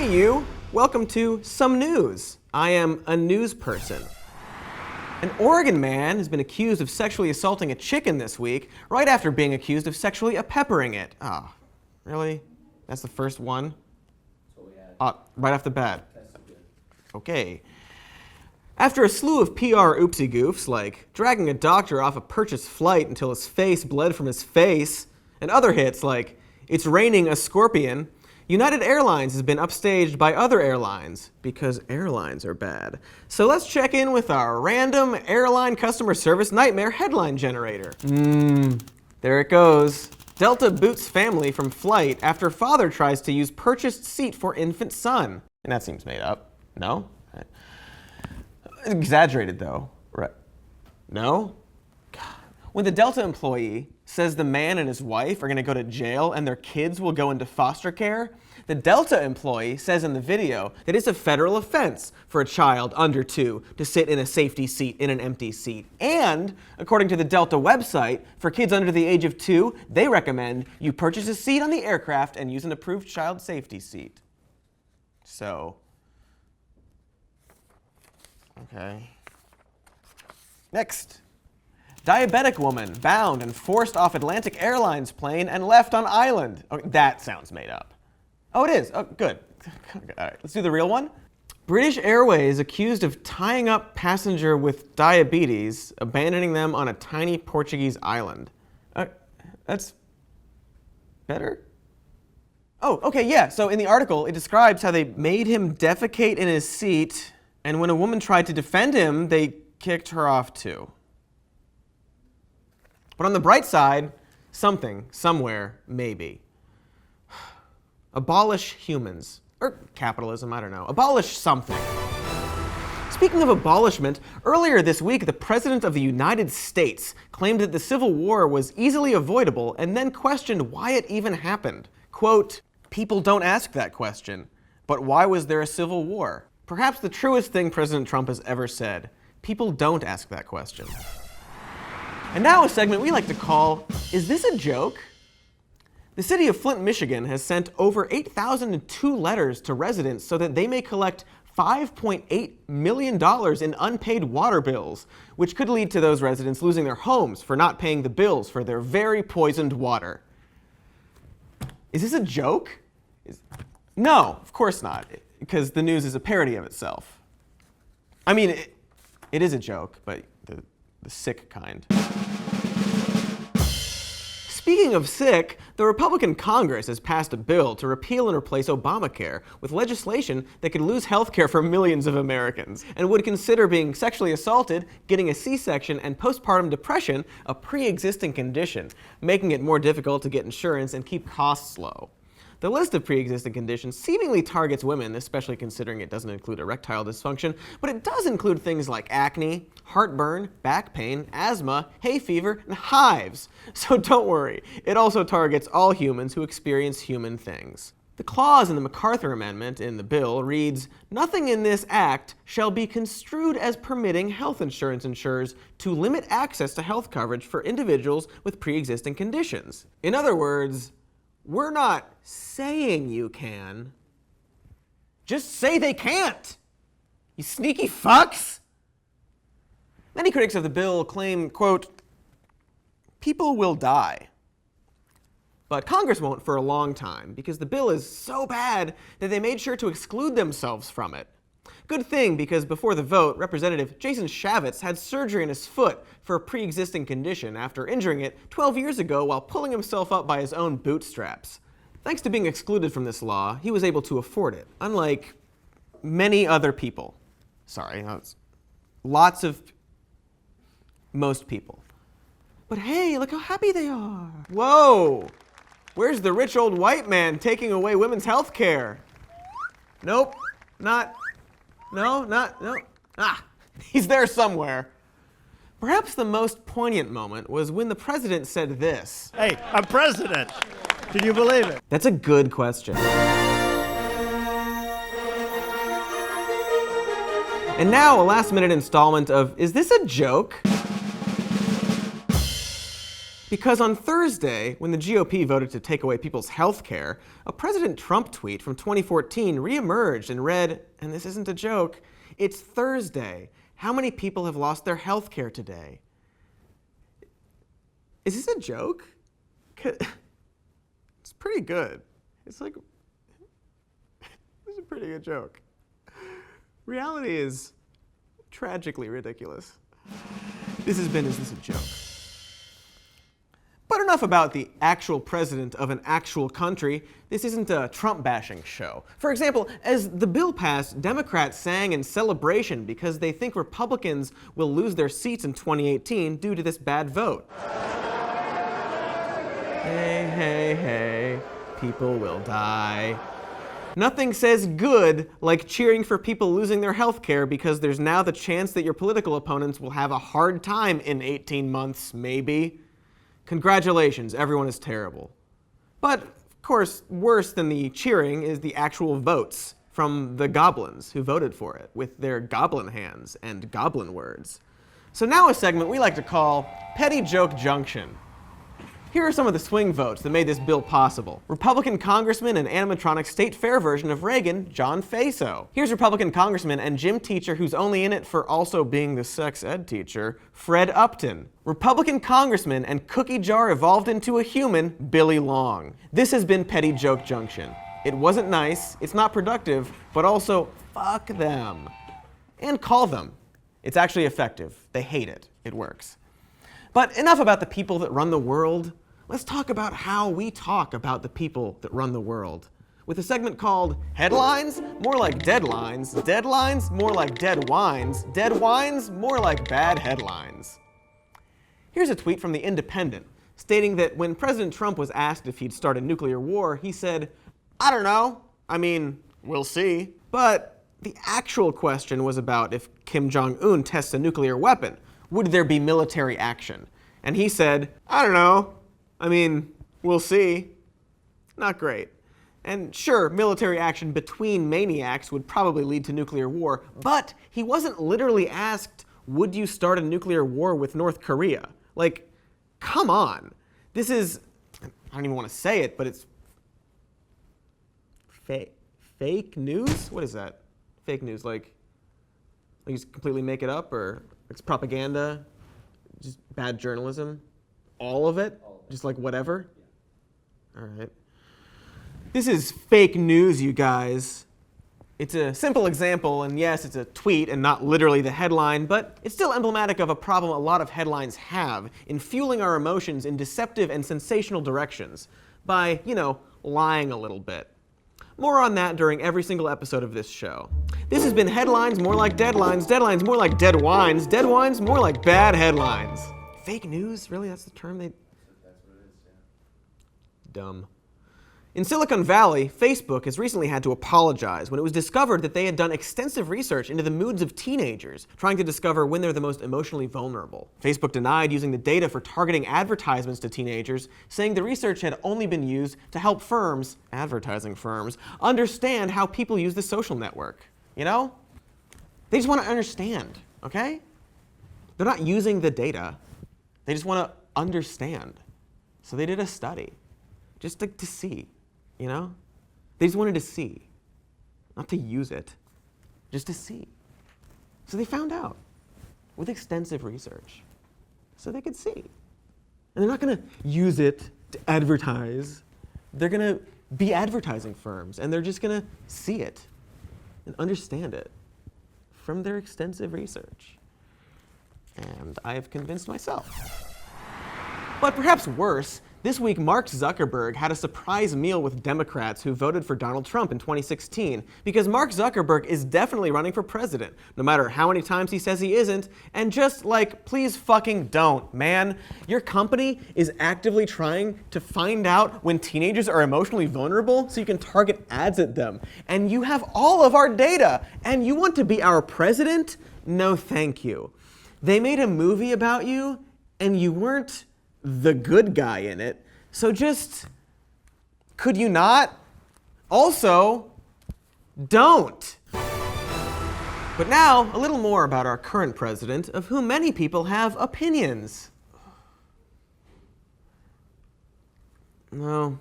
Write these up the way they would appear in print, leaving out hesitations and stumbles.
Hey you! Welcome to Some News. I am a news person. An Oregon man has been accused of sexually assaulting a chicken this week, right after being accused of sexually peppering it. Oh, really? That's the first one? Right off the bat. Okay. After a slew of PR oopsie goofs, like dragging a doctor off a purchased flight until his face bled from his face, and other hits like it's raining a scorpion, United Airlines has been upstaged by other airlines because airlines are bad. So let's check in with our random airline customer service nightmare headline generator. There it goes. Delta boots family from flight after father tries to use purchased seat for infant son. And that seems made up. No? Right. Exaggerated though. Right. No? God. When the Delta employee says the man and his wife are going to go to jail and their kids will go into foster care, the Delta employee says in the video that it's a federal offense for a child under 2 to sit in a safety seat in an empty seat. And, according to the Delta website, for kids under the age of 2, they recommend you purchase a seat on the aircraft and use an approved child safety seat. So, okay. Next. Diabetic woman bound and forced off Atlantic Airlines plane and left on island. Okay, that sounds made up. Oh, it is. Oh, good. All right, let's do the real one. British Airways accused of tying up passenger with diabetes, abandoning them on a tiny Portuguese island. That's better? Oh, okay, yeah. So in the article, it describes how they made him defecate in his seat, and when a woman tried to defend him, they kicked her off too. But on the bright side, something, somewhere, maybe. Abolish humans. Or capitalism, I don't know. Abolish something. Speaking of abolishment, earlier this week, the President of the United States claimed that the Civil War was easily avoidable and then questioned why it even happened. Quote, "People don't ask that question. But why was there a Civil War?" Perhaps the truest thing President Trump has ever said. People don't ask that question. And now a segment we like to call, Is This a Joke? The city of Flint, Michigan has sent over 8,002 letters to residents so that they may collect $5.8 million in unpaid water bills, which could lead to those residents losing their homes for not paying the bills for their very poisoned water. Is this a joke? No, of course not, because the news is a parody of itself. I mean, it is a joke, but the sick kind. Speaking of sick, the Republican Congress has passed a bill to repeal and replace Obamacare with legislation that could lose health care for millions of Americans and would consider being sexually assaulted, getting a C-section, and postpartum depression a pre-existing condition, making it more difficult to get insurance and keep costs low. The list of pre-existing conditions seemingly targets women, especially considering it doesn't include erectile dysfunction, but it does include things like acne, heartburn, back pain, asthma, hay fever, and hives. So don't worry, it also targets all humans who experience human things. The clause in the MacArthur Amendment in the bill reads, "Nothing in this act shall be construed as permitting health insurance insurers to limit access to health coverage for individuals with pre-existing conditions." In other words, we're not saying you can. Just say they can't, you sneaky fucks. Many critics of the bill claim, quote, "People will die." But Congress won't for a long time because the bill is so bad that they made sure to exclude themselves from it. Good thing, because before the vote, Representative Jason Shavitz had surgery in his foot for a pre-existing condition after injuring it 12 years ago while pulling himself up by his own bootstraps. Thanks to being excluded from this law, he was able to afford it, unlike many other people. Sorry, most people. But hey, look how happy they are. Whoa! Where's the rich old white man taking away women's health care? Nope, not. He's there somewhere. Perhaps the most poignant moment was when the president said this. Hey, I'm president. Can you believe it? That's a good question. And now a last-minute installment of Is This a Joke? Because on Thursday, when the GOP voted to take away people's health care, a President Trump tweet from 2014 reemerged and read, and this isn't a joke, "It's Thursday. How many people have lost their health care today?" Is this a joke? It's pretty good. It's like, it's a pretty good joke. Reality is tragically ridiculous. This has been Is This a Joke? But enough about the actual president of an actual country. This isn't a Trump-bashing show. For example, as the bill passed, Democrats sang in celebration because they think Republicans will lose their seats in 2018 due to this bad vote. Hey, hey, hey, people will die. Nothing says good like cheering for people losing their health care because there's now the chance that your political opponents will have a hard time in 18 months, maybe. Congratulations, everyone is terrible. But, of course, worse than the cheering is the actual votes from the goblins who voted for it with their goblin hands and goblin words. So now a segment we like to call Petty Joke Junction. Here are some of the swing votes that made this bill possible. Republican Congressman and animatronic state fair version of Reagan, John Faso. Here's Republican Congressman and gym teacher who's only in it for also being the sex ed teacher, Fred Upton. Republican Congressman and cookie jar evolved into a human, Billy Long. This has been Petty Joke Junction. It wasn't nice, it's not productive, but also fuck them. And call them. It's actually effective. They hate it. It works. But enough about the people that run the world. Let's talk about how we talk about the people that run the world. With a segment called Headlines, more like deadlines, deadlines, more like dead wines, dead wines, more like bad headlines. Here's a tweet from The Independent, stating that when President Trump was asked if he'd start a nuclear war, he said, "I don't know. I mean, we'll see." But the actual question was about if Kim Jong-un tests a nuclear weapon, would there be military action? And he said, "I don't know. I mean, we'll see." Not great. And sure, military action between maniacs would probably lead to nuclear war, but he wasn't literally asked, would you start a nuclear war with North Korea? Like, come on. This is, I don't even want to say it, but it's fake news? What is that? Fake news, like you just completely make it up, or it's propaganda, just bad journalism? All of it? Just like whatever? All right. This is fake news, you guys. It's a simple example, and yes, it's a tweet and not literally the headline, but it's still emblematic of a problem a lot of headlines have in fueling our emotions in deceptive and sensational directions by, lying a little bit. More on that during every single episode of this show. This has been Headlines More Like Deadlines, Deadlines More Like Dead Wines, Dead Wines More Like Bad Headlines. Fake news? Really? That's the term they... Dumb. In Silicon Valley, Facebook has recently had to apologize when it was discovered that they had done extensive research into the moods of teenagers, trying to discover when they're the most emotionally vulnerable. Facebook denied using the data for targeting advertisements to teenagers, saying the research had only been used to help firms, advertising firms, understand how people use the social network. They just want to understand, okay? They're not using the data. They just want to understand. So they did a study, just to see. They just wanted to see, not to use it, just to see. So they found out with extensive research, so they could see. And they're not going to use it to advertise. They're going to be advertising firms, and they're just going to see it and understand it from their extensive research. And I have convinced myself. But perhaps worse, this week Mark Zuckerberg had a surprise meal with Democrats who voted for Donald Trump in 2016, because Mark Zuckerberg is definitely running for president, no matter how many times he says he isn't, and just please fucking don't, man. Your company is actively trying to find out when teenagers are emotionally vulnerable so you can target ads at them. And you have all of our data, and you want to be our president? No, thank you. They made a movie about you, and you weren't the good guy in it, so could you not? Also, don't. But now, a little more about our current president, of whom many people have opinions. No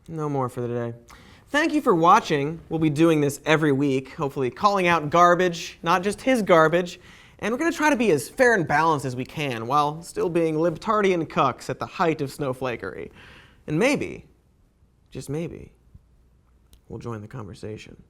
more for today. Thank you for watching. We'll be doing this every week, hopefully calling out garbage, not just his garbage. And we're going to try to be as fair and balanced as we can while still being libtardian cucks at the height of snowflakery. And maybe, just maybe, we'll join the conversation.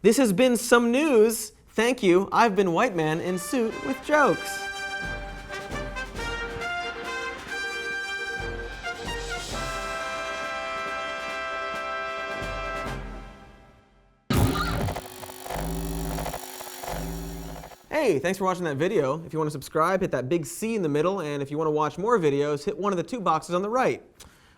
This has been Some News. Thank you. I've been White Man in Suit with Jokes. Hey, thanks for watching that video. If you want to subscribe, hit that big C in the middle, and if you want to watch more videos, hit one of the two boxes on the right.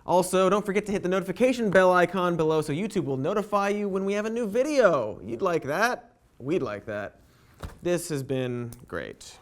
Also, don't forget to hit the notification bell icon below so YouTube will notify you when we have a new video. You'd like that? We'd like that. This has been great.